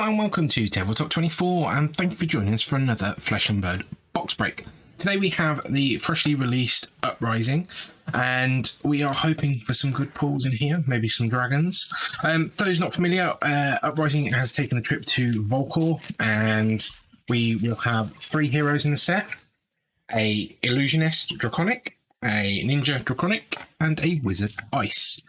and welcome to Tabletop 24, and thank you for joining us for another Flesh and Blood box break. Today we have the freshly released Uprising, and we are hoping for some good pulls in here, maybe some dragons. Those not familiar, Uprising has taken the trip to Volcor, and we will have 3 heroes in the set: a Illusionist Draconic, a Ninja Draconic, and a Wizard Ice.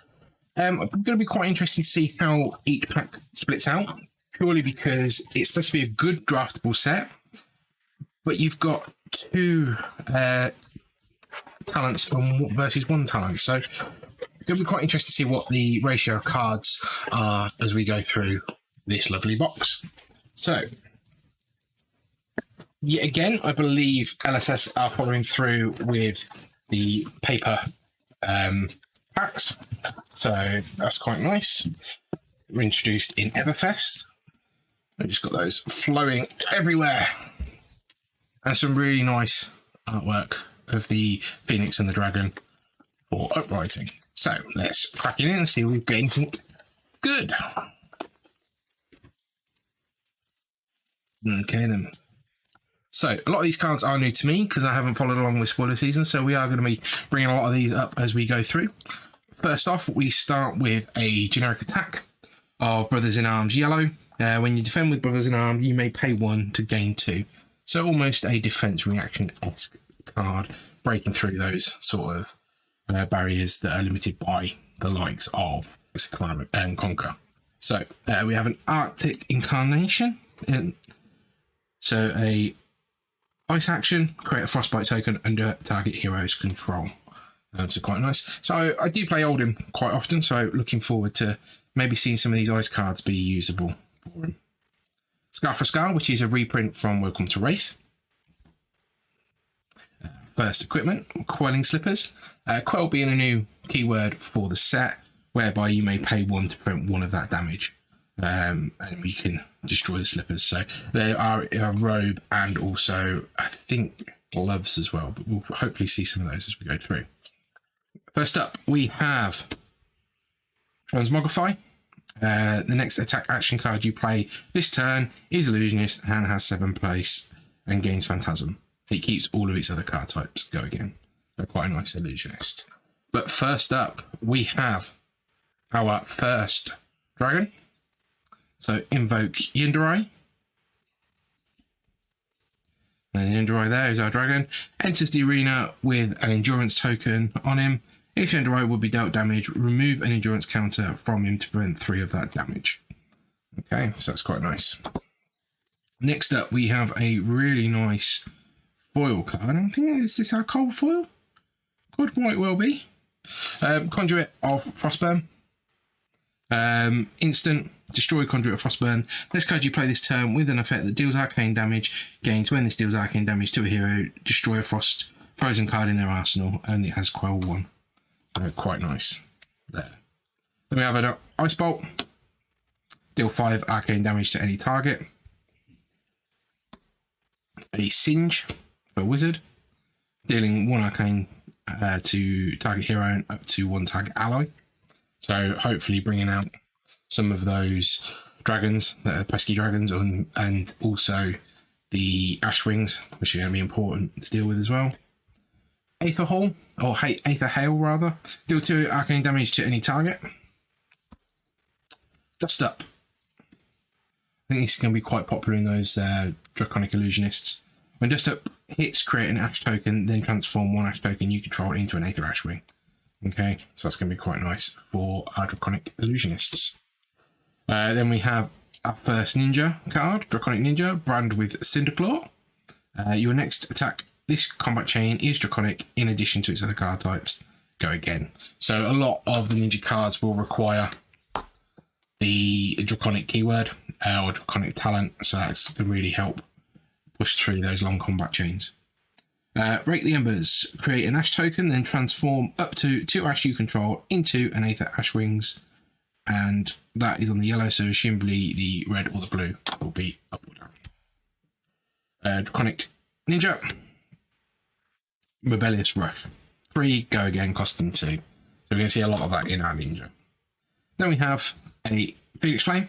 It's going to be quite interesting to see how each pack splits out, purely because it's supposed to be a good draftable set, but you've got 2 talents versus 1 talent. So it's going to be quite interesting to see what the ratio of cards are as we go through this lovely box. So, yet again, I believe LSS are following through with the paper packs, so that's quite nice. We're introduced in Everfest. I've just got those flowing everywhere, and some really nice artwork of the Phoenix and the Dragon for Uprising. So let's crack it in and see if we've got anything good. Okay then. So a lot of these cards are new to me because I haven't followed along with spoiler season, so we are going to be bringing a lot of these up as we go through. First off, we start with a generic attack of Brothers in Arms Yellow. When you defend with Brothers in Arms, you may pay 1 to gain 2. So almost a defense reaction-esque card, breaking through those sort of barriers that are limited by the likes of Command and Conquer. So we have an Arctic Incarnation. So a ice action, create a frostbite token under target hero's control. So quite nice. So I do play Oldhim quite often, so looking forward to maybe seeing some of these ice cards be usable for him. Scar for Scar, which is a reprint from Welcome to Wraith. First equipment, Quelling Slippers. Quell being a new keyword for the set, whereby you may pay 1 to prevent 1 of that damage. And we can destroy the slippers. So they are a robe and also, I think, gloves as well, but we'll hopefully see some of those as we go through. First up, we have Transmogrify. The next attack action card you play this turn is Illusionist and has 7 place and gains Phantasm. It keeps all of its other card types go again. So quite a nice Illusionist. But first up, we have our first dragon. So invoke Yindarai. And Yindarai there is our dragon. Enters the arena with an endurance token on him. If Yindarai would be dealt damage, remove an endurance counter from him to prevent 3 of that damage. Okay, so that's quite nice. Next up, we have a really nice foil card. I think, is this our cold foil? Could might well be. Conduit of Frostburn. Instant, destroy Conduit of Frostburn. This card you play this turn with an effect that deals arcane damage, gains when this deals arcane damage to a hero, destroy a frozen card in their arsenal, and it has Quell 1. Quite nice there. Then we have an Ice Bolt. Deal 5 arcane damage to any target. A Singe for Wizard. Dealing 1 arcane to target hero and up to 1 target ally. So hopefully bringing out some of those dragons, the pesky dragons, and also the Ashwings, which are going to be important to deal with as well. Aether Hall, or Aether Hail rather. Deal 2 arcane damage to any target. Dust Up. I think this is going to be quite popular in those Draconic Illusionists. When Dust Up hits, create an Ash token, then transform 1 Ash token you control into an Aether Ashwing. Okay, so that's going to be quite nice for our Draconic Illusionists. Then we have our first Ninja card, Draconic Ninja, brand with Cinderclaw. Your next attack, this combat chain is Draconic in addition to its other card types. Go again. So a lot of the Ninja cards will require the Draconic keyword or Draconic talent, so that's going to really help push through those long combat chains. Rake the Embers, create an Ash token, then transform up to 2 Ash you control into an Aether Ashwings, and that is on the yellow, so assumably the red or the blue will be up or down. Draconic Ninja, Rebellious Rush. 3, go again, costing 2. So we're going to see a lot of that in our Ninja. Then we have a Phoenix Flame,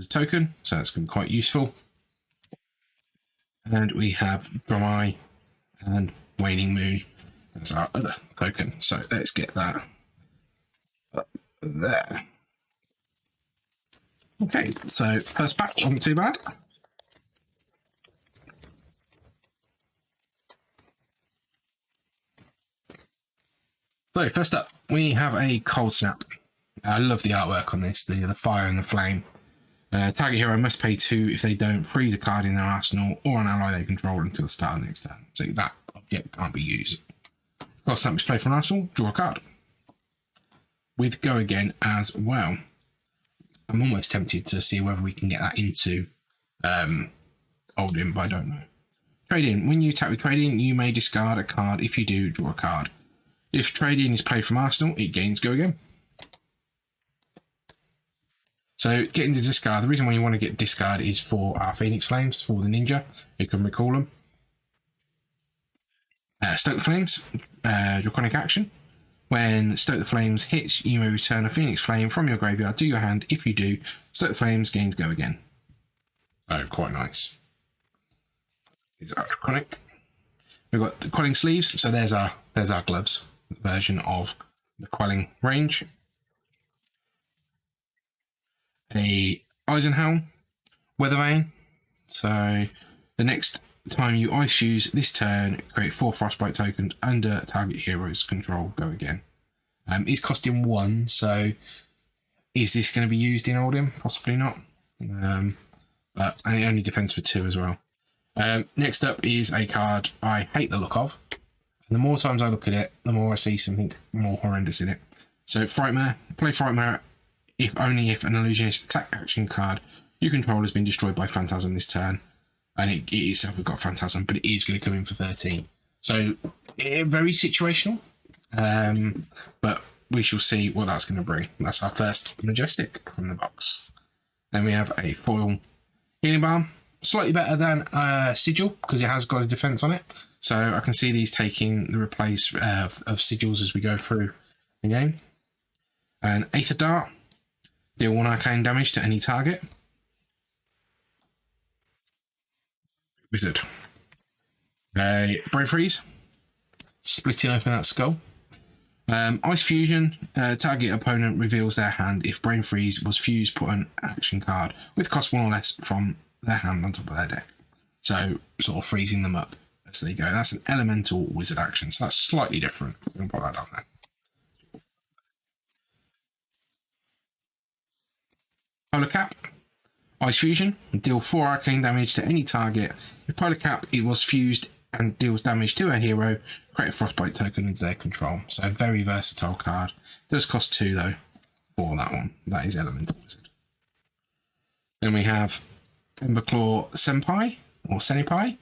as a token, so that's going to be quite useful. And we have Dry and Waning Moon as our other token. So let's get that up there. Okay, so first pack, not too bad. So first up, we have a Cold Snap. I love the artwork on this, the fire and the flame. Target hero must pay 2 if they don't freeze a card in their arsenal or an ally they control until the start of the next turn. So that object can't be used. Cold Snap is played from an arsenal, draw a card. With Go Again as well. I'm almost tempted to see whether we can get that into Oldhim, but I don't know. Trade in. When you attack with trade in, you may discard a card. If you do, draw a card. If trade in is played from Arsenal, it gains Go Again. So getting to discard, the reason why you want to get discard is for our Phoenix Flames, for the ninja. You can recall them. Stoke the Flames, Draconic action. When Stoke the Flames hits, you may return a Phoenix Flame from your graveyard to your hand. If you do, Stoke the Flames gains Go Again. Oh, quite nice. It's Draconic. We've got the Quelling Sleeves, so there's our gloves, version of the Quelling range. A Eisenhelm, Weathervane. So the next time you Ice Fuse this turn, create 4 Frostbite tokens under target hero's control. Go Again. It's costing 1, so is this going to be used in Oldhim? Possibly not. And it only defends for 2 as well. Next up is a card I hate the look of. And the more times I look at it, the more I see something more horrendous in it. So Frightmare. Play Frightmare if only if an illusionist attack action card you control has been destroyed by Phantasm this turn. And it itself has got Phantasm, but it is going to come in for 13. So very situational. But we shall see what that's going to bring. That's our first Majestic from the box. Then we have a foil Healing Balm. Slightly better than Sigil because it has got a defense on it. So I can see these taking the replace of Sigils as we go through the game. An Aether Dart. Deal 1 arcane damage to any target. Wizard. A Brain Freeze. Splitting open that skull. Ice Fusion. Target opponent reveals their hand. If Brain Freeze was fused, put an action card with cost 1 or less from their hand on top of their deck. So sort of freezing them up as they go. That's an elemental wizard action. So that's slightly different. I'm going to put that down there. Polar Cap. Ice Fusion. Deal 4 arcane damage to any target. If Polar Cap it was fused and deals damage to a hero, create a Frostbite token into their control. So a very versatile card. Does cost 2 though for that one. That is Elemental Wizard. Then we have Emberclaw Senpai or Senpai.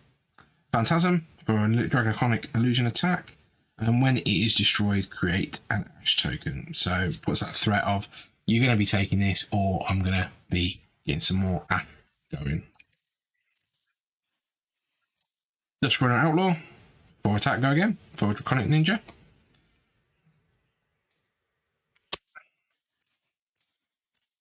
Phantasm for a Draconic illusion attack. And when it is destroyed, create an Ash token. So what's that threat of you're going to be taking this or I'm going to be getting some more Ash going. Just run an Outlaw for attack Go Again for Draconic Ninja.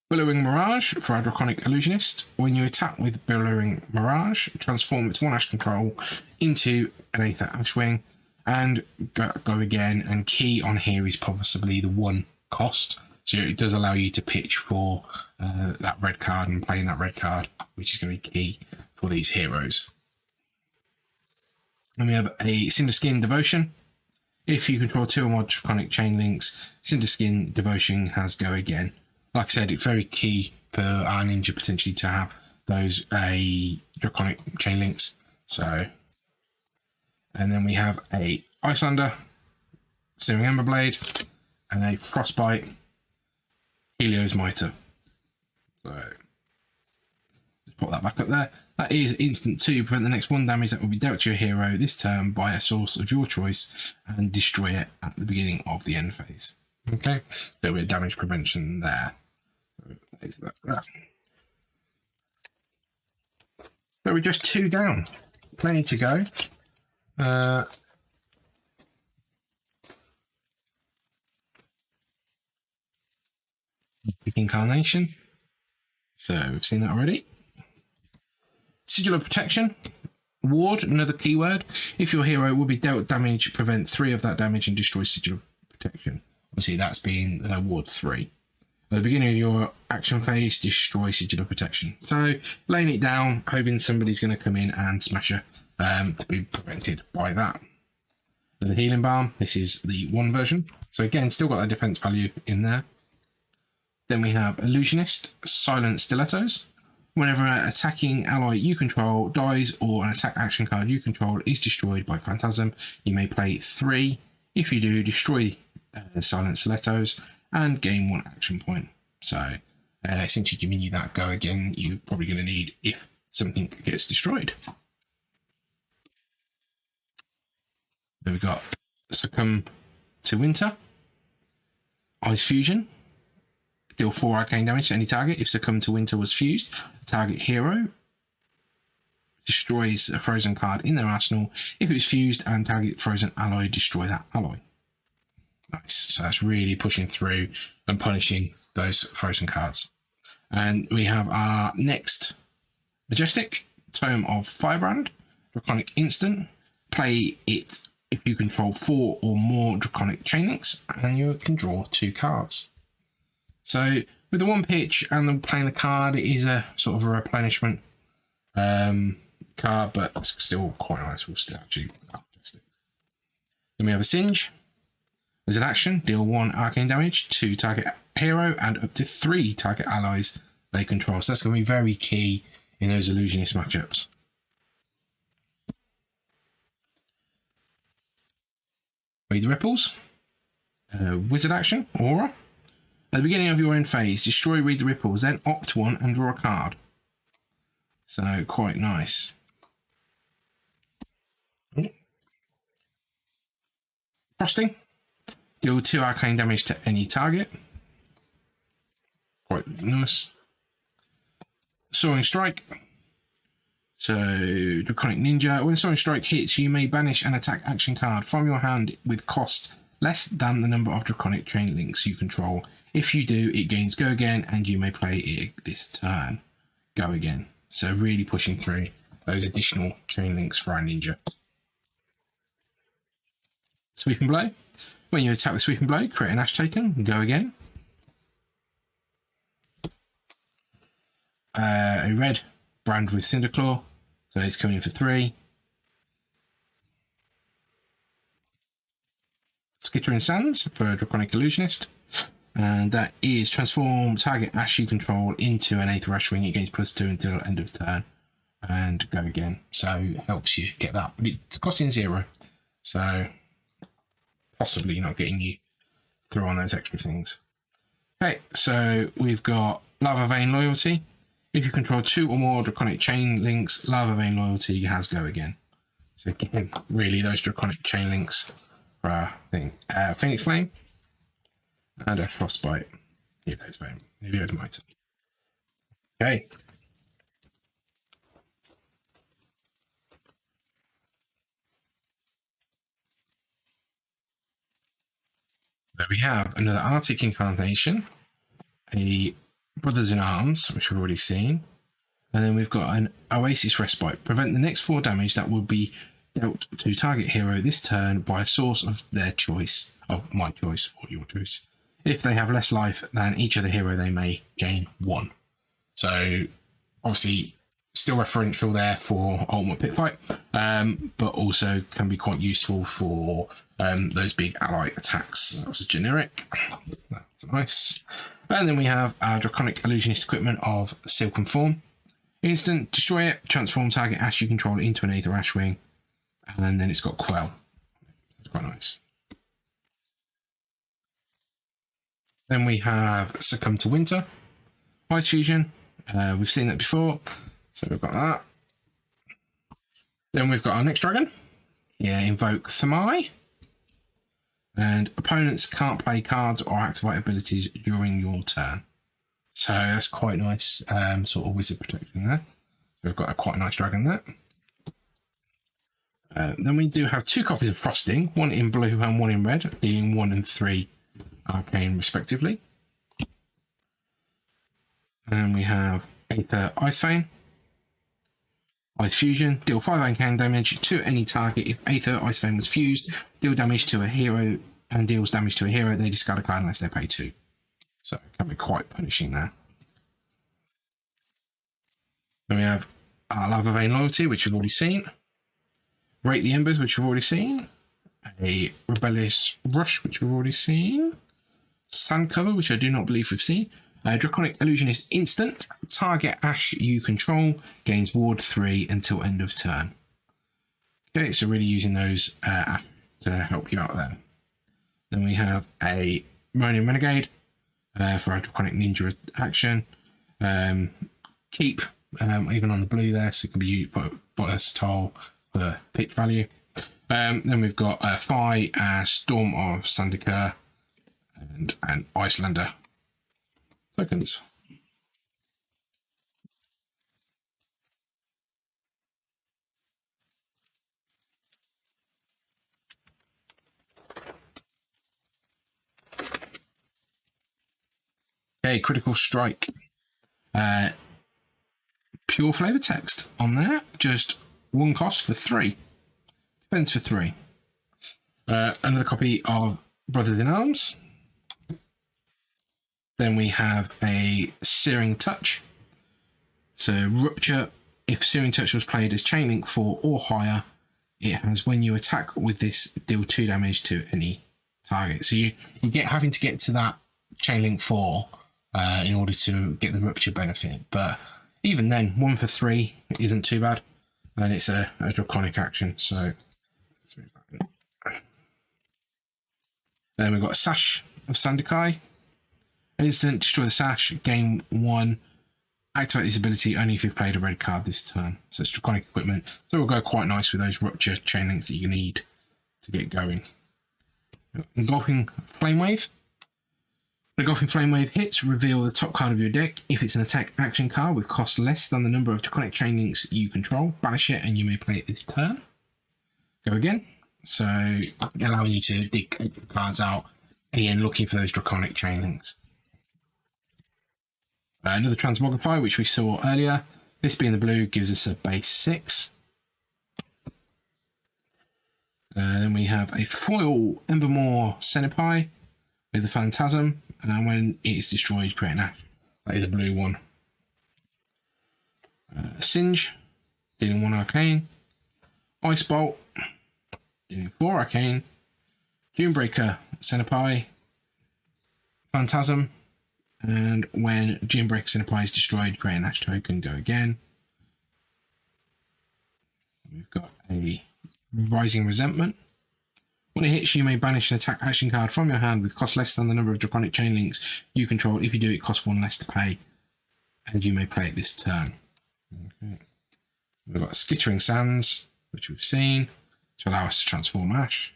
Billowing Mirage for our Draconic Illusionist. When you attack with Billowing Mirage, transform its 1 Ash control into an Aether Ashwing and go again. And key on here is possibly the 1 cost. So it does allow you to pitch for that red card and playing that red card, which is going to be key for these heroes. Then we have a Cinderskin Devotion. If you control 2 or more Draconic Chain Links, Cinderskin Devotion has Go Again. Like I said, it's very key for our ninja potentially to have those Draconic Chain Links. So, and then we have a Icelander, Searing Emberblade, and a Frostbite, Helios Mitre. So, let's put that back up there. That is instant 2. Prevent the next 1 damage that will be dealt to your hero this turn by a source of your choice and destroy it at the beginning of the end phase. Okay, there will be damage prevention there. So there's that. So we're just 2 down. Plenty to go. Big Incarnation. So we've seen that already. Sigil of Protection. Ward, another keyword. If your hero will be dealt damage, prevent 3 of that damage and destroy Sigil of Protection. Obviously, that's been Ward 3. At the beginning of your action phase, destroy Sigil of Protection. So, laying it down, hoping somebody's going to come in and smash her to be prevented by that. The Healing Balm, this is the 1 version. So again, still got that defense value in there. Then we have Illusionist, Silent Stilettos. Whenever an attacking ally you control dies or an attack action card you control is destroyed by Phantasm, you may play 3. If you do, destroy Silent Stilettos and gain 1 action point. So essentially giving you that go again you're probably going to need if something gets destroyed. Then we've got Succumb to Winter. Ice Fusion. Deal 4 arcane damage to any target. If Succumb to Winter was fused, the target hero destroys a frozen card in their arsenal. If it's fused and target frozen ally, destroy that ally. Nice. So that's really pushing through and punishing those frozen cards. And we have our next Majestic, Tome of Firebrand, Draconic Instant. Play it if you control 4 or more Draconic Chain Links, and you can draw 2 cards. So with the 1 pitch and the playing the card, it is a sort of a replenishment card, but it's still quite nice. We'll still actually. Then we have a Singe. As an action, deal 1 arcane damage to target hero and up to 3 target allies they control. So that's going to be very key in those Illusionist matchups. Read the Ripples. Wizard action, Aura. At the beginning of your end phase, destroy Read the Ripples, then opt 1 and draw a card. So quite nice. Frosting. Deal 2 arcane damage to any target. Quite nice. Soaring Strike. So, Draconic Ninja. When Soaring Strike hits, you may banish an attack action card from your hand with cost less than the number of Draconic Chain Links you control. If you do, it gains Go Again, and you may play it this turn. Go Again. So really pushing through those additional Chain Links for our Ninja. Sweeping Blow. When you attack with Sweeping Blow, create an Ash token. Go Again. A red brand with Cinderclaw. So it's coming in for 3. Skittering Sands for Draconic Illusionist. And that is transform target Ash you control into an Aether Ash Wing. It gains +2 until end of turn. And go again. So it helps you get that. But it's costing 0. So possibly not getting you through on those extra things. Okay, so we've got Lava Vein Loyalty. If you control 2 or more Draconic Chain Links, Lava Vein Loyalty has Go Again. So again, really those Draconic Chain Links for our thing. Phoenix Flame and a Frostbite. Hero's Vein. Hero's Mitre. Okay. There we have another Arctic Incarnation, a Brothers in Arms, which we've already seen, and then we've got an Oasis Respite. Prevent the next 4 damage that will be dealt to target hero this turn by a source of their choice, of my choice or your choice. If they have less life than each other hero, they may gain 1. So obviously still referential there for Ultimate Pit Fight, but also can be quite useful for those big ally attacks. That was a generic. That's nice. And then we have our Draconic Illusionist equipment of Silken Form. Instant, destroy it, transform target Ash you control into an Aether Ash Wing, and then it's got Quell. It's quite nice. Then we have Succumb to Winter. Ice Fusion. We've seen that before, so we've got that. Then we've got our next dragon. Yeah, Invoke Thamai. And opponents can't play cards or activate abilities during your turn. So that's quite nice, sort of wizard protection there. So we've got a quite nice dragon there. Then we do have 2 copies of Frosting, 1 in blue and 1 in red, dealing 1 and 3 arcane respectively. And we have Aether Ice Vein. Ice Fusion. Deal 5 uncanny damage to any target. If Aether Ice Vein was fused, deal damage to a hero and deals damage to a hero. They discard a card unless they pay 2. So it can be quite punishing there. Then we have Lava Vein Loyalty, which we've already seen. Rate the Embers, which we've already seen. A Rebellious Rush, which we've already seen. Sand Cover, which I do not believe we've seen. Draconic Illusionist instant. Target Ash you control gains Ward 3 until end of turn. Okay, so really using those to help you out there. Then we have a Moaning Renegade for our Draconic Ninja action. Keep even on the blue there, so it can be versatile for pitch value. Then we've got Phi, Storm of Sandaker, and an Icelander tokens. Okay, Critical Strike. Pure flavor text on there, just 1 cost for 3. Defense for 3. Another copy of Brothers in Arms. Then we have a Searing Touch. So Rupture, if Searing Touch was played as Chain Link 4 or higher, it has when you attack with this, deal 2 damage to any target. So you get having to get to that Chain Link 4 in order to get the Rupture benefit. But even then, 1 for 3 isn't too bad. And it's a Draconic action, so then we've got Sash of Sandakai. Instant, destroy the Sash, gain 1. Activate this ability only if you've played a red card this turn. So it's Draconic equipment. So it will go quite nice with those Rupture chain links that you need to get going. Engulfing Flame Wave. When Engulfing Flame Wave hits, reveal the top card of your deck. If it's an attack action card with cost less than the number of Draconic chain links you control, banish it and you may play it this turn. Go again. So allowing you to dig extra cards out, again looking for those Draconic chain links. Another Transmogrify, which we saw earlier. This being the blue gives us a base 6. Then we have a foil Embermore Cenipai with the Phantasm, and when it is destroyed, create an ash. That is a blue one. Singe, dealing 1 arcane. Ice Bolt, dealing 4 arcane. Dunebreaker Cenipai, Phantasm, and when Dunebreaker Cenipai is destroyed, create an ash token, go again. We've got a Rising Resentment. When it hits, you may banish an attack action card from your hand with cost less than the number of Draconic chain links you control. If you do, it costs 1 less to pay, and you may play it this turn. Okay. We've got Skittering Sands, which we've seen, to allow us to transform Ash.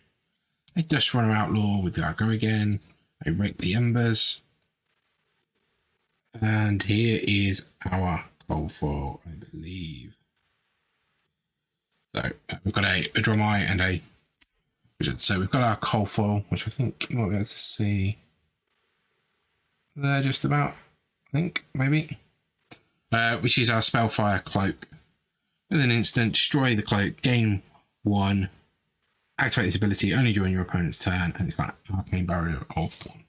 A Dust Runner Outlaw with the Go Again. A Rake the Embers. And here is our cold foil, I believe. So we've got a Dromai and a. So we've got our cold foil, which I think you might be able to see there just about, I think, maybe. Which is our Spellfire Cloak. With an instant, destroy the cloak, gain 1, activate this ability only during your opponent's turn, and it's got an arcane barrier of 1.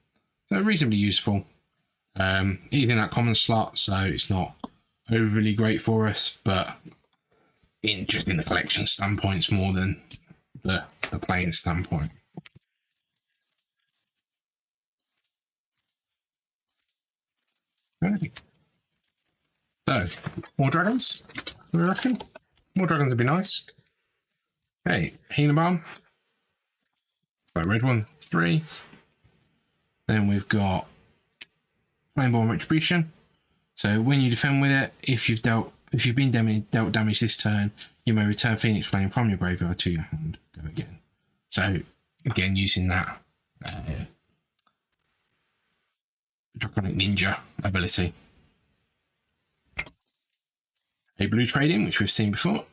So reasonably useful. He's in that common slot, so it's not overly great for us, but just in the collection standpoints more than the playing standpoint. Okay. So, more dragons, we reckon? More dragons would be nice. Okay, Henobarm. It's that red one, 3. Then we've got Flameborn Retribution. So when you defend with it, if you've been dealt damage this turn, you may return Phoenix Flame from your graveyard to your hand. Go again. So again, using that Draconic Ninja ability. A blue trading, which we've seen before.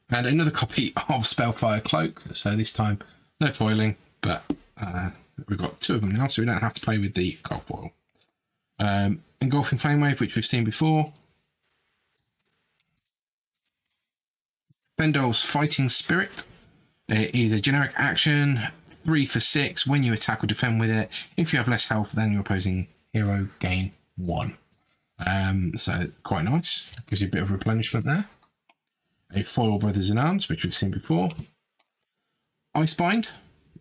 And another copy of Spellfire Cloak. So this time, no foiling, but we've got 2 of them now, so we don't have to play with the cold foil. Engulfing Flame Wave, which we've seen before. Fendal's Fighting Spirit. It is a generic action, 3 for 6. When you attack or defend with it, if you have less health than your opposing hero, gain 1. So quite nice. Gives you a bit of replenishment there. A Foil Brothers in Arms, which we've seen before. Icebind.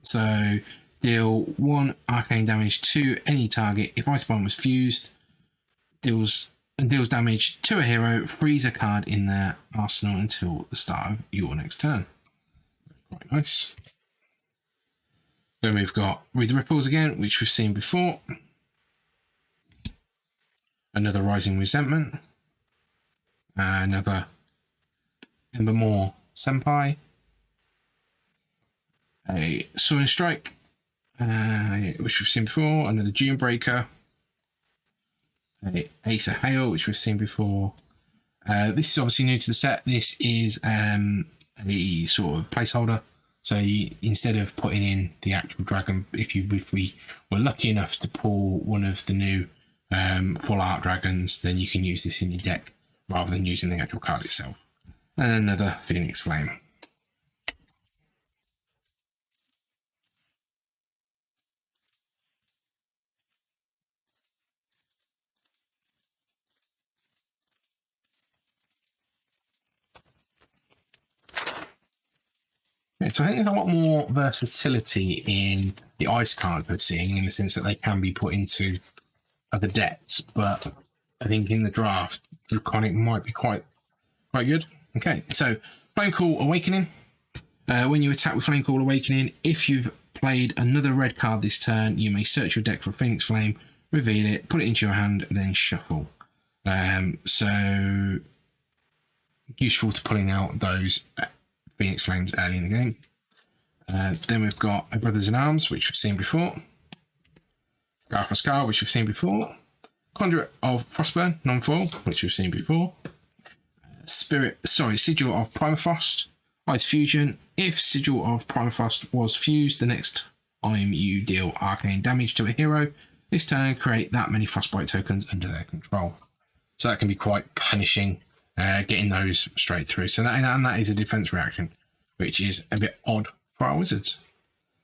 So deal 1 arcane damage to any target. If Icebind was fused, deals damage to a hero. Freeze a card in their arsenal until the start of your next turn. Quite nice. Then we've got Read the Ripples again, which we've seen before. Another Rising Resentment. Another Embermore Senpai. A Soaring Strike, which we've seen before. Another Dune Breaker. A Aether Hail, which we've seen before. This is obviously new to the set. This is a sort of placeholder. So instead of putting in the actual dragon, if we were lucky enough to pull one of the new full art dragons, then you can use this in your deck rather than using the actual card itself. And another Phoenix Flame. Okay, so I think there's a lot more versatility in the ice cards we're seeing, in the sense that they can be put into other decks, but I think in the draft, Draconic might be quite good. Okay, so Flame Call Awakening. When you attack with Flame Call Awakening, if you've played another red card this turn, you may search your deck for Phoenix Flame, reveal it, put it into your hand, then shuffle. So useful to pulling out those Phoenix Flames early in the game. Then we've got a Brothers in Arms, which we've seen before. Scar for Scar, which we've seen before. Conduit of Frostburn, non-foil, which we've seen before. Sigil of Permafrost, Ice Fusion. If Sigil of Permafrost was fused, the next time you deal arcane damage to a hero, this turn create that many Frostbite tokens under their control. So that can be quite punishing, getting those straight through. So that is a defense reaction, which is a bit odd for our wizards.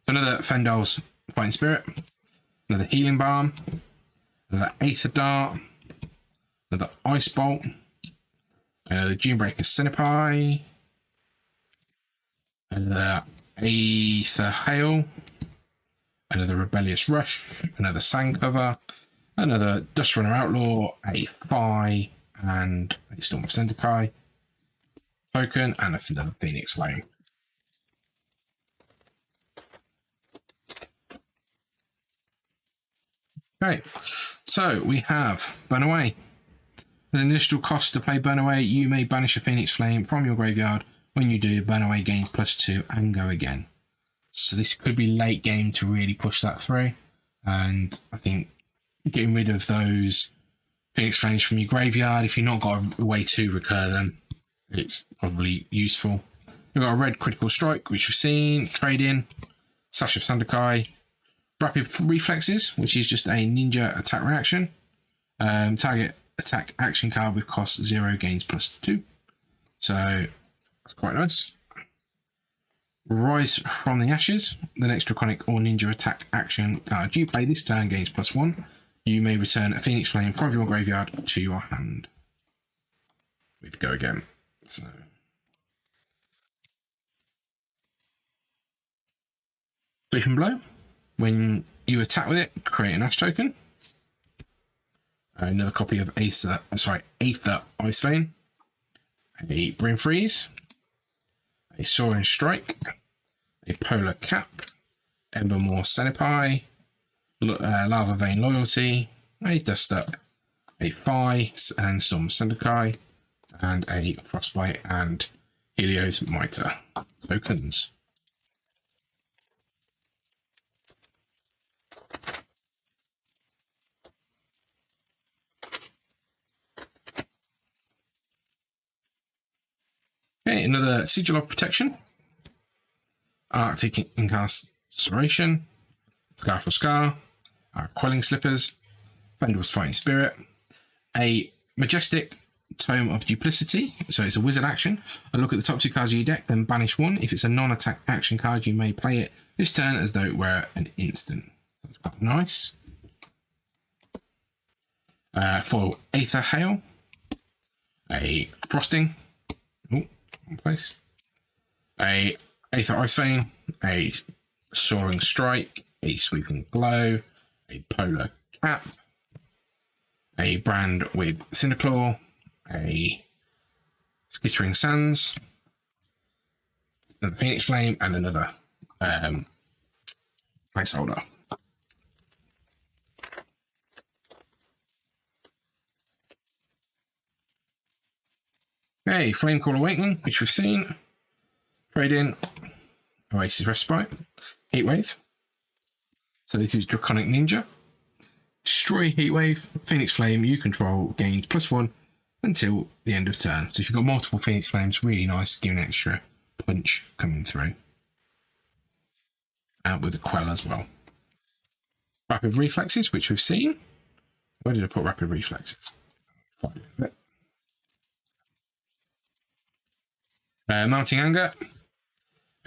Another Fendal's Fighting Spirit, another Healing Balm, another Aether Dart, another Ice Bolt, another Dunebreaker Senpai, another Aether Hail, another Rebellious Rush, another Sandcover, another Dustrunner Outlaw, a Phi, and a Storm of Sentai token, and another Phoenix Flame. Okay, so we have Burn Away. There's an initial cost to play Burn Away. You may banish a Phoenix Flame from your graveyard. When you do, Burn Away gains +2 and go again. So this could be late game to really push that through. And I think getting rid of those Phoenix Flames from your graveyard, if you've not got a way to recur them, it's probably useful. We've got a red Critical Strike, which we've seen. Trade in. Sash of Sandakai. Rapid Reflexes, which is just a ninja attack reaction. Target attack action card with cost 0 gains +2. So that's quite nice. Rise from the Ashes. The next Draconic or Ninja attack action card you play this turn gains +1. You may return a Phoenix Flame from your graveyard to your hand. With go again. So Sweeping Blow. When you attack with it, create an Ash token. Another copy of Aether Ice Vein. A Brim Freeze. A Soaring Strike. A Polar Cap. Embermore Senpai. Lava Vein Loyalty. A Dust Up. A Phi and Storm Sentai. And a Frostbite and Helios Mitre tokens. Okay, another Sigil of Protection, Arctic Incarceration, Scar for Scar, Quelling Slippers, Fendal's Fighting Spirit, A Majestic Tome of Duplicity, so it's a wizard action. I look at the top 2 cards of your deck, then banish one. If it's a non-attack action card, you may play it this turn as though it were an instant. That's quite nice. For Aether Hail, a Frosting, one place, a Aether Ice Vein, a Soaring Strike, a Sweeping Blow, a Polar Cap, a Brand with Cinderclaw, a Skittering Sands, another Phoenix Flame, and another placeholder. Okay, Flamecall Awakening, which we've seen. Trade in Oasis Respite, Heatwave. So this is Draconic Ninja. Destroy Heatwave, Phoenix Flame you control gains +1 until the end of turn. So if you've got multiple Phoenix Flames, really nice, giving extra punch coming through. And with the Quell as well. Rapid Reflexes, which we've seen. Where did I put Rapid Reflexes? Find it a bit. Mounting Anger,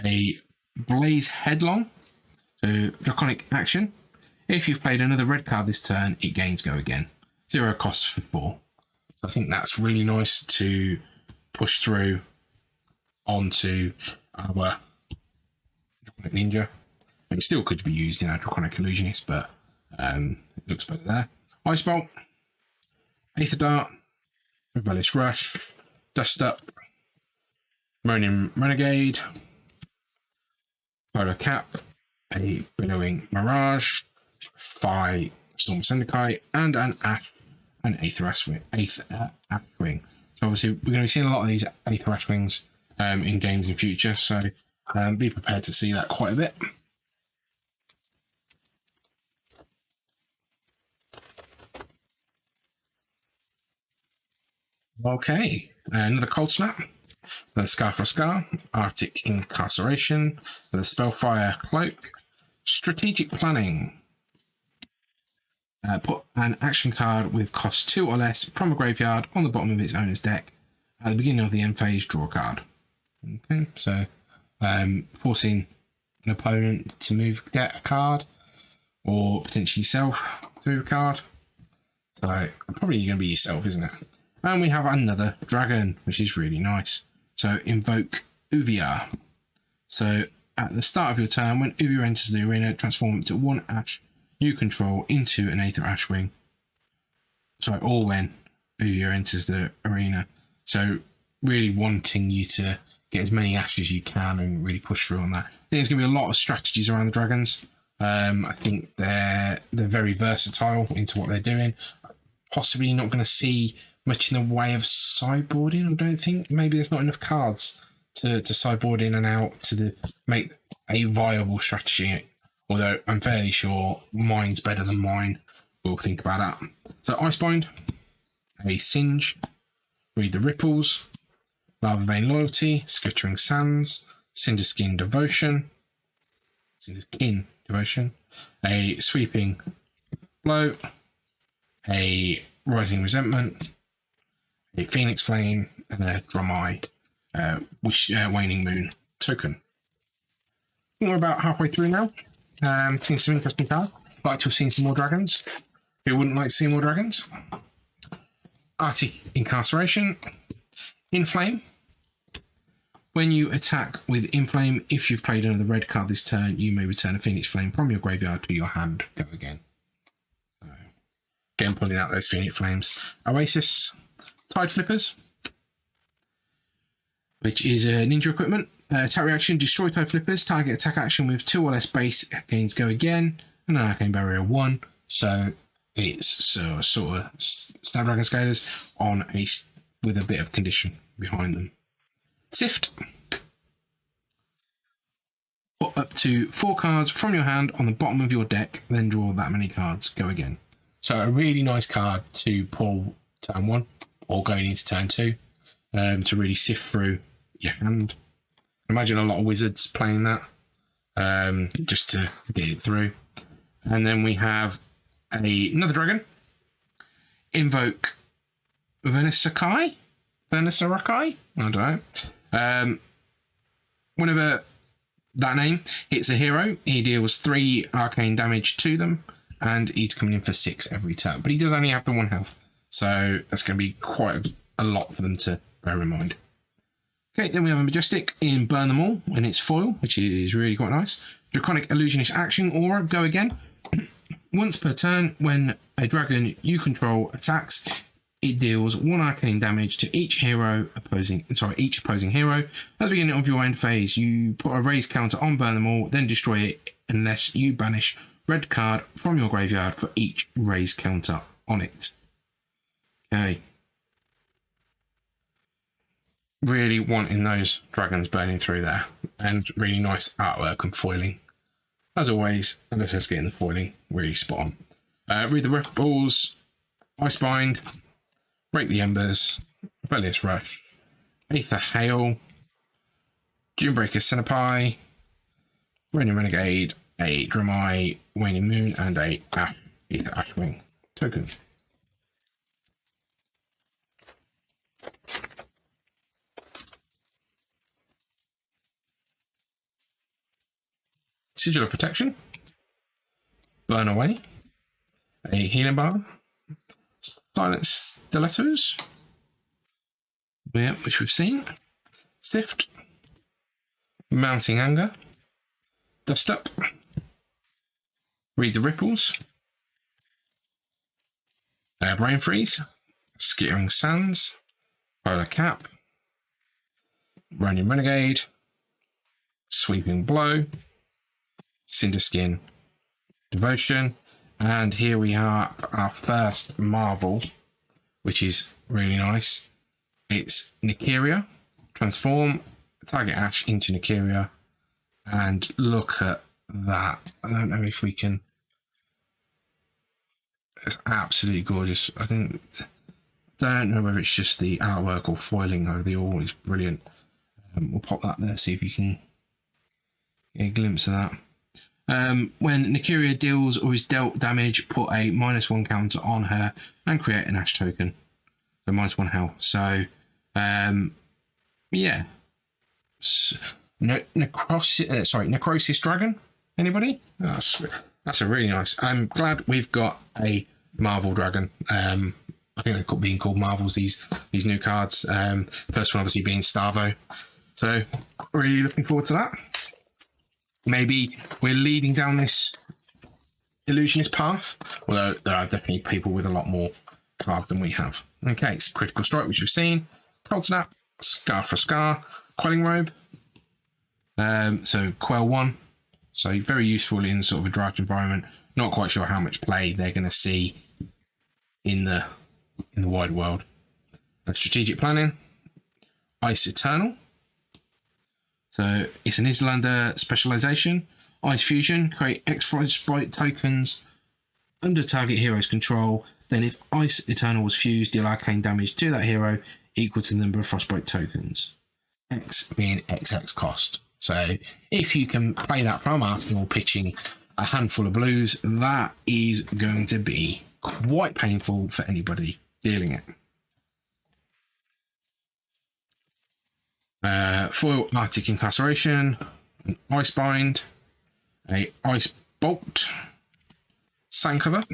a Blaze Headlong, so Draconic action. If you've played another red card this turn, it gains Go Again. 0 costs for 4. So I think that's really nice to push through onto our Draconic Ninja. It still could be used in our Draconic Illusionist, but it looks better there. Ice Bolt, Aether Dart, Rebellious Rush, Dust Up, Moaning Renegade, Polar Cap, a Billowing Mirage, Phi Storm Syndicate, and an Aether Ashwing. So obviously we're going to be seeing a lot of these Aether Ashwings in games in future, so be prepared to see that quite a bit. Okay, another Cold Snap. The Scar for Scar, Arctic Incarceration, the Spellfire Cloak, Strategic Planning. Put an action card with cost 2 or less from a graveyard on the bottom of its owner's deck. At the beginning of the end phase, draw a card. Okay, so forcing an opponent to get a card, or potentially yourself to move a card. So probably going to be yourself, isn't it? And we have another dragon, which is really nice. So invoke Uvia. So at the start of your turn, when Uvia enters the arena, transform it to 1 Ash you control into an Aether Ashwing. Sorry, or when Uvia enters the arena. So really wanting you to get as many Ashes as you can and really push through on that. I think there's going to be a lot of strategies around the dragons. I think they're very versatile into what they're doing. Possibly not going to see much in the way of sideboarding, I don't think. Maybe there's not enough cards to sideboard in and out to make a viable strategy. Although I'm fairly sure mine's better than mine. We'll think about that. So Icebind, a Singe, Read the Ripples, Lava Vein Loyalty, Skittering Sands, Cinderskin Devotion, a Sweeping Blow, a Rising Resentment, a Phoenix Flame, and a Dromai Waning Moon token. I think we're about halfway through now. Seen some interesting cards. Like to have seen some more dragons. Who wouldn't like to see more dragons? Arctic Incarceration, Inflame. When you attack with Inflame, if you've played another red card this turn, you may return a Phoenix Flame from your graveyard to your hand. Go again. So, again, pulling out those Phoenix Flames. Oasis, Tide Flippers, which is a ninja equipment. Attack reaction, destroy Tide Flippers. Target attack action with 2 or less base gains Go Again. And an Arcane Barrier 1. So it's sort of Snapdragon Scalers on with a bit of condition behind them. Sift. Put up to 4 cards from your hand on the bottom of your deck, then draw that many cards. Go again. So a really nice card to pull turn 1 or going into turn 2 to really sift through your hand. Imagine a lot of wizards playing that just to get it through. And then we have another dragon. Invoke Venissakai? Venissakai? I don't know. Whenever that name hits a hero, he deals 3 arcane damage to them, and he's coming in for 6 every turn. But he does only have the 1 health, so that's going to be quite a lot for them to bear in mind. Okay, then we have a Majestic in Burn Them All in its foil, which is really quite nice. Draconic Illusionist action aura, go again. Once per turn, when a dragon you control attacks, it deals 1 arcane damage to each opposing hero. At the beginning of your end phase, you put a raise counter on Burn Them All, then destroy it unless you banish red card from your graveyard for each raise counter on it. Okay. Really wanting those dragons burning through there, and really nice artwork and foiling. As always, unless let's get in the foiling, really spot on. Read the Ripples, Icebind, Break the Embers, Rebellious Rush, Aether Hail, Dunebreaker Centipede, Radiant Renegade, a Dramai Waning Moon, and a Aether Ashwing token. Sigil of Protection, Burn Away, a Healing Bar, Silent Stilettos, which we've seen, Sift, Mounting Anger, Dust Up, Read the Ripples, Brain Freeze, Skittering Sands, Polar Cap, Radiant Renegade, Sweeping Blow, Cinder Skin, Devotion, and here we have our first Marvel, which is really nice. It's Nykeria. Transform target Ash into Nykeria, and look at that. I don't know if we can. It's absolutely gorgeous. I don't know whether it's just the artwork or foiling over the all. It's brilliant. We'll pop that there, see if you can get a glimpse of that. When Nykeria deals or is dealt damage, put a -1 counter on her and create an Ash token. So -1 health. So, yeah. Necrosis Dragon. Anybody? That's a really nice. I'm glad we've got a Marvel Dragon. I think they're being called Marvels. These new cards. First one obviously being Starvo. So really looking forward to that. Maybe we're leading down this illusionist path, although there are definitely people with a lot more cards than we have. Okay, it's Critical Strike, which we've seen. Cold Snap, Scar for Scar, Quelling Robe. So Quell 1. So very useful in sort of a draft environment. Not quite sure how much play they're going to see in the wide world. Strategic Planning, Ice Eternal. So it's an Islander specialization. Ice Fusion, create X Frostbite tokens under target hero's control. Then if Ice Eternal was fused, deal arcane damage to that hero equal to the number of Frostbite tokens. X being XX cost. So if you can play that from Arsenal pitching a handful of blues, that is going to be quite painful for anybody dealing it. Foil Arctic Incarceration, an Icebind, a Ice Bolt, Sandcover,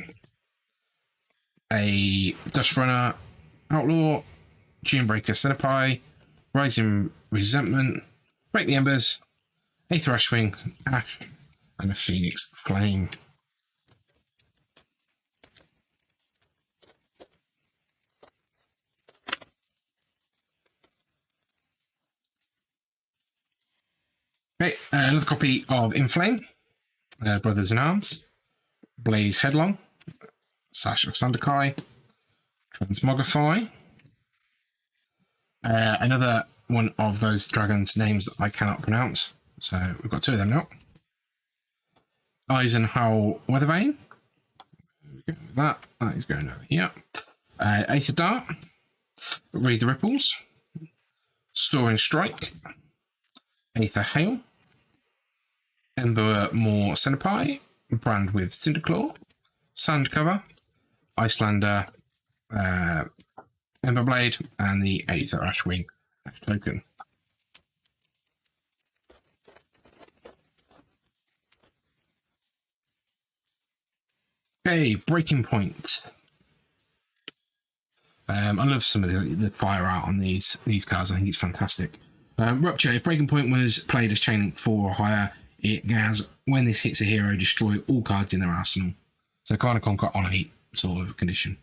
a Dust Runner, Outlaw, Dunebreaker Centipede, Rising Resentment, Break the Embers, Aether Ashwing, Ash, and a Phoenix Flame. Okay, another copy of Inflame, Brothers in Arms, Blaze Headlong, Sash of Sandakai, Transmogrify, another one of those dragons' names that I cannot pronounce, so we've got 2 of them now. Eisenhower Weathervane, that is going over here. Aether Dart, Read the Ripples, Soaring Strike, Aether Hail, Ember Moor Centipede, Brand with Cinderclaw, Sandcover, Icelander, Ember Blade, and the Aether Ashwing Ash token. Okay, Breaking Point. I love some of the fire art on these cards. I think it's fantastic. Rupture. If Breaking Point was played as Chain 4 or higher, it has, when this hits a hero, destroy all cards in their arsenal. So kind of Conquer on 8 sort of condition.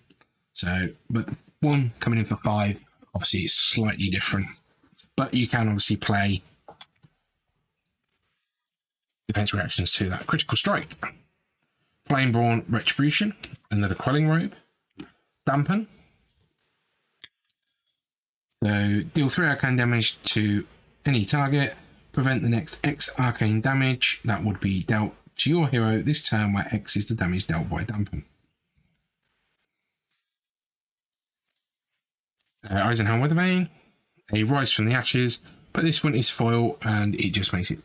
So, but one coming in for 5, obviously it's slightly different. But you can obviously play defense reactions to that. Critical Strike. Flameborn Retribution. Another Quelling Robe. Dampen. So deal 3 arcane damage to any target. Prevent the next X arcane damage that would be dealt to your hero this turn, where X is the damage dealt by Dampen. Eisenhower Weathervane. A Rise from the Ashes, but this one is foil and it just makes it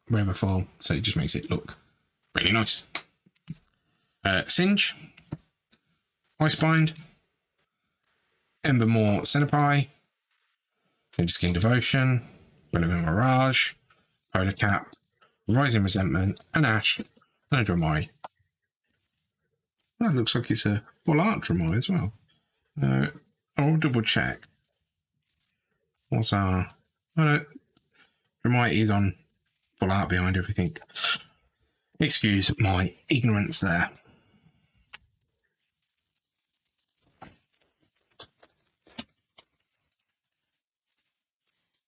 rare foil, so it just makes it look really nice. Singe. Icebind. Embermore Centipie, Singe Skin Devotion, Relevant Mirage, Polar Cap, Rising Resentment, an Ash, and a Dramai. That looks like it's a full art Dramai as well. I'll double check. What's our... Oh no, Dramai is on full art behind everything. Excuse my ignorance there.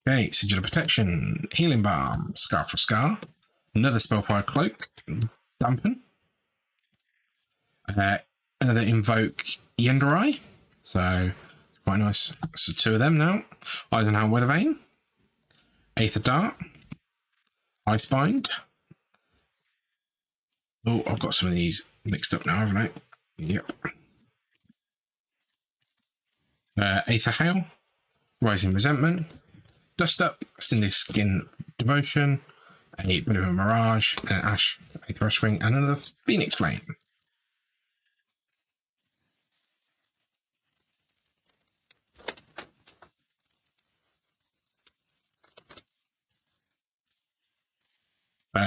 Okay, Sigil of Protection, Healing Balm, Scar for Scar, another Spellfire Cloak, Dampen, another Invoke Yenderai, so quite nice. So 2 of them now. Eisenhower Weathervane, Aether Dart, Icebind. Oh, I've got some of these mixed up now, haven't I? Yep. Aether Hail, Rising Resentment, Dust Up, Singe Skin Devotion, a bit of a Mirage, an Ash, Aether Ashwing, and another Phoenix Flame.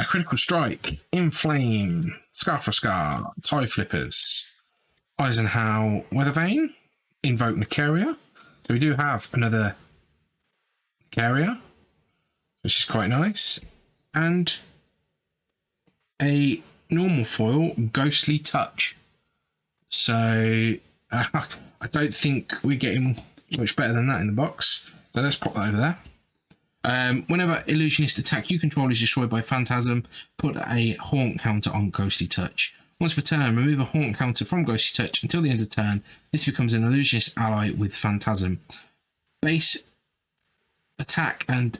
Critical Strike, Inflame, Scar for Scar, Tie Flippers, Eisenhower Weathervane, Invoke Nicaria. So we do have another Nicaria, which is quite nice, and a normal foil, Ghostly Touch. So I don't think we're getting much better than that in the box. So let's pop that over there. Whenever Illusionist attack you control is destroyed by Phantasm, put a Haunt counter on Ghostly Touch. Once per turn, remove a Haunt counter from Ghostly Touch until the end of the turn. This becomes an Illusionist ally with Phantasm. Base attack and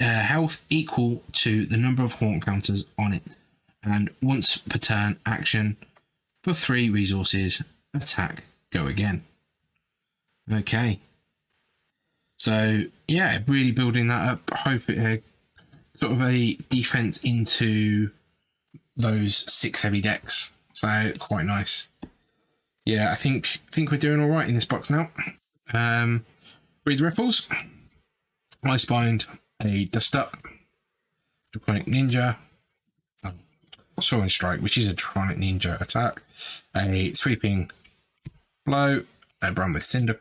health equal to the number of Haunt counters on it. And once per turn, action for 3 resources, attack, go again. Okay. So yeah, really building that up. Hope it sort of a defense into those 6 heavy decks. So quite nice. Yeah, I think we're doing all right in this box now. Read the ripples. Icebind, a Dust Up, Draconic Ninja, Soaring Strike, which is a Draconic Ninja attack, a Sweeping Blow, a Brand with Cinder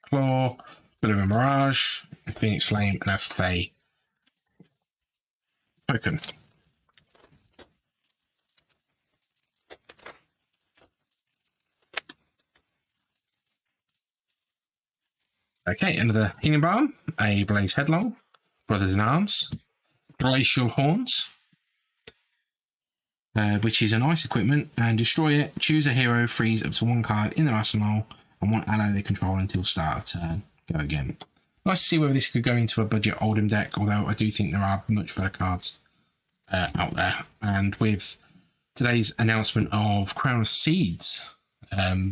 Claw, bit of a Mirage, a Phoenix Flame, and a Fey token. Okay, another Healing Balm, a Blaze Headlong, Brothers in Arms, Glacial Horns, which is an ice equipment, and destroy it. Choose a hero, freeze up to 1 card in their arsenal, and 1 ally they control until start of turn. Go again. Nice to see whether this could go into a budget Oldham deck, although I do think there are much better cards out there. And with today's announcement of Crown of Seeds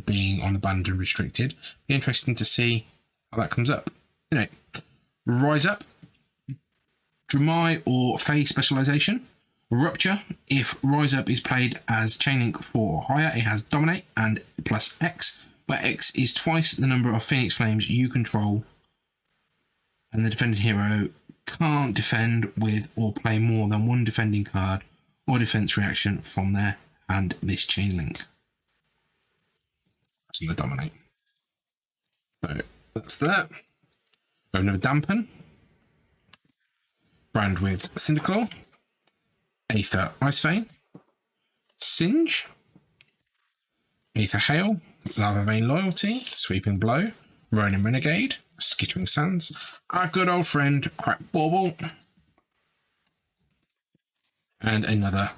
being on the banned and restricted, it'll be interesting to see how that comes up. Anyway, Rise Up, Dramai or Fey Specialization. Rupture, if Rise Up is played as Chain Link 4 or higher, it has Dominate and plus X. where X is twice the number of Phoenix Flames you control, and the defending hero can't defend with or play more than one defending card or defense reaction from there and this chain link. That's the dominate. So that's that. We have another dampen. Brand with Cyndaquil, Aether Ice Vein, Singe, Aether Hail, Lava Vein Loyalty, Sweeping Blow, Ronin Renegade, Skittering Sands, our good old friend Crack Bauble, and another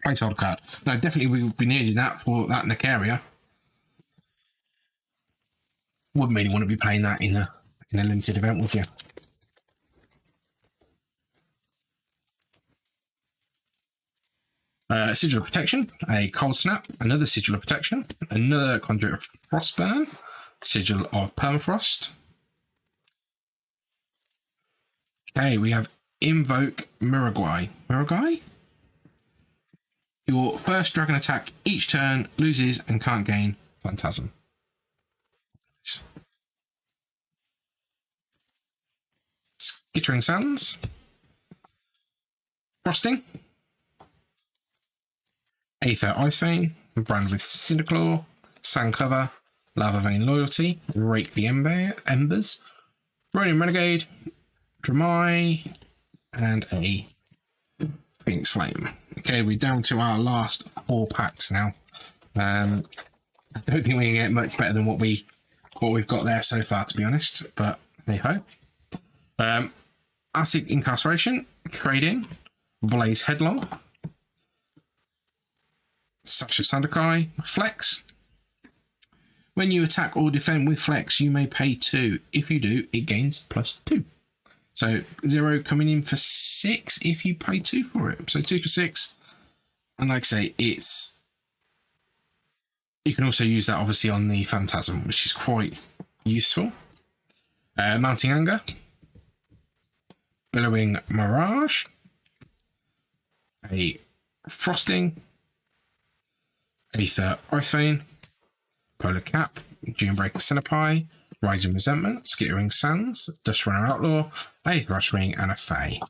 placeholder card. Now, definitely we will be needing that for that Nicaria. Wouldn't really want to be playing that in a limited event, would you? Sigil of Protection, a Cold Snap, another Sigil of Protection, another Conduit of Frostburn, Sigil of Permafrost. Okay, we have Invoke Miragai. Miragai? Your first dragon attack each turn loses and can't gain Phantasm. Skittering Sands. Frosting. Aether Ice Vein, brand with Cyndaquil, Sand Cover, Lava Vein Loyalty, Rake the Embers, Ronin Renegade, Dramai, and a Phoenix Flame. Okay, we're down to our last 4 packs now. I don't think we can get much better than what we've got there so far, to be honest. But hey ho. Acid Incarceration, Trade In, Blaze Headlong, Sash of Sandakai, Flex. When you attack or defend with Flex, you may pay 2. If you do, it gains +2. So 0 coming in for 6 if you pay 2 for it. So 2 for 6. And like I say, it's... You can also use that obviously on the Phantasm, which is quite useful. Mounting Anger. Billowing Mirage. A Frosting. Aether Ice Vein, Polar Cap, Dunebreaker Centipie, Rising Resentment, Skittering Sands, Dust Runner Outlaw, Aether Ice Ring, and a Fae.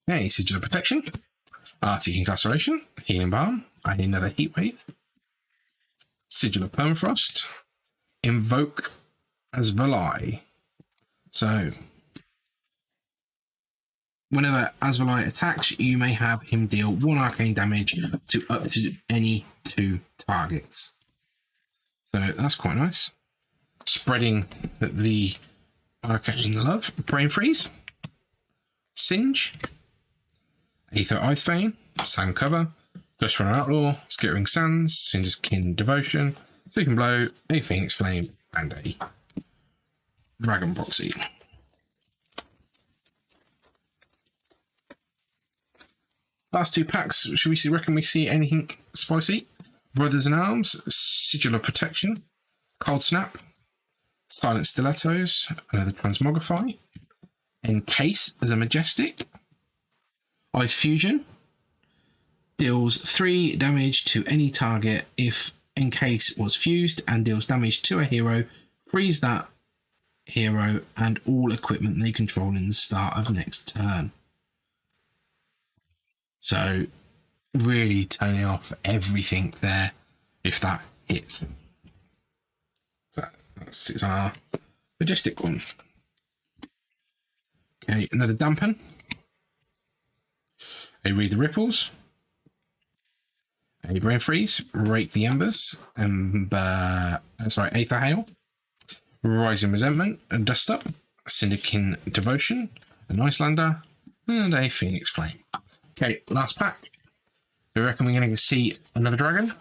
Okay, Sigil of Protection, Arctic Incarceration, Healing Balm, and another Heatwave, Sigil of Permafrost, Invoke Asvalai. So, whenever Asvalai attacks, you may have him deal 1 arcane damage to up to any 2 targets. So that's quite nice. Spreading the arcane love. Brain Freeze, Singe, Aether Ice Vein, Sand Cover, Dust Runner Outlaw, Skittering Sands, Cinder's Kin Devotion, Sweeping Blow, a Phoenix Flame, and a Dragon Proxy. Last 2 packs. Should we reckon we see anything spicy? Brothers in Arms, Sigil of Protection, Cold Snap, Silent Stilettos, another Transmogrify, Encase as a Majestic, Ice Fusion, deals 3 damage to any target if Encase was fused and deals damage to a hero. Freeze that hero and all equipment they control in the start of next turn. So really turning off everything there if that hits. So that sits on our Majestic one. Okay, another Dampen. A Read the Ripples. A Brain Freeze, Rake the Embers, Aether Hail, Rising Resentment, a Dust Up, Cinderkin Devotion, an Icelander, and a Phoenix Flame. Okay, last pack. Do you reckon we're going to see another dragon?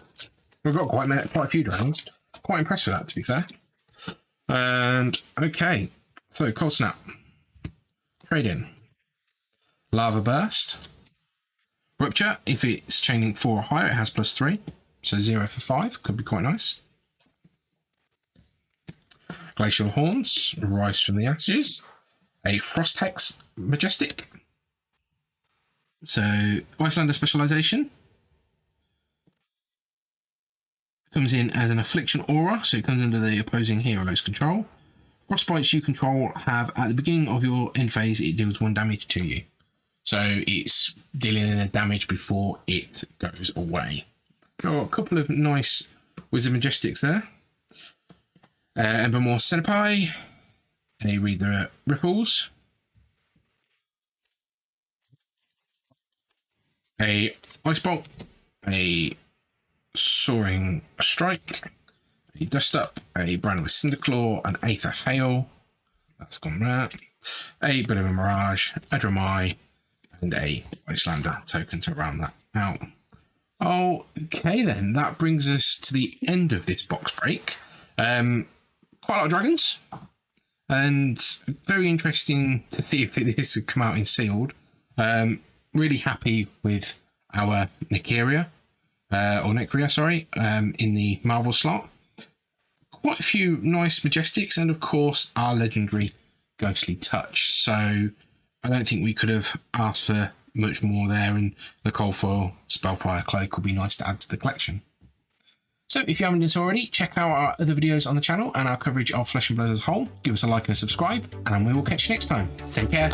We've got quite a few dragons. Quite impressed with that, to be fair. And okay, so Cold Snap, Trade In, Lava Burst, Rupture. If it's chaining 4 or higher, it has +3, so 0 for 5 could be quite nice. Glacial Horns, Rise from the Ashes, a Frost Hex Majestic. So Icelander specialization. Comes in as an Affliction Aura, so it comes under the opposing hero's control. Frostbites you control have, at the beginning of your end phase, it deals 1 damage to you. So it's dealing in a damage before it goes away. Got a couple of nice Wizard Majestics there. Embermore Centipede. They read the Ripples. A Ice Bolt. A Soaring Strike. A Dust Up. A Brand with Cinderclaw. An Aether Hail. That's gone there. A bit of a Mirage. A Dramai. And a Icelander token to round that out. Okay then, that brings us to the end of this box break. Quite a lot of dragons, and very interesting to see if this would come out in sealed. Really happy with our Necria, in the Marvel slot. Quite a few nice Majestics, and of course our legendary Ghostly Touch. So I don't think we could have asked for much more there, and the Coldfoil Spellfire Cloak will be nice to add to the collection. So if you haven't done so already, check out our other videos on the channel and our coverage of Flesh and Blood as a whole. Give us a like and a subscribe, and we will catch you next time. Take care.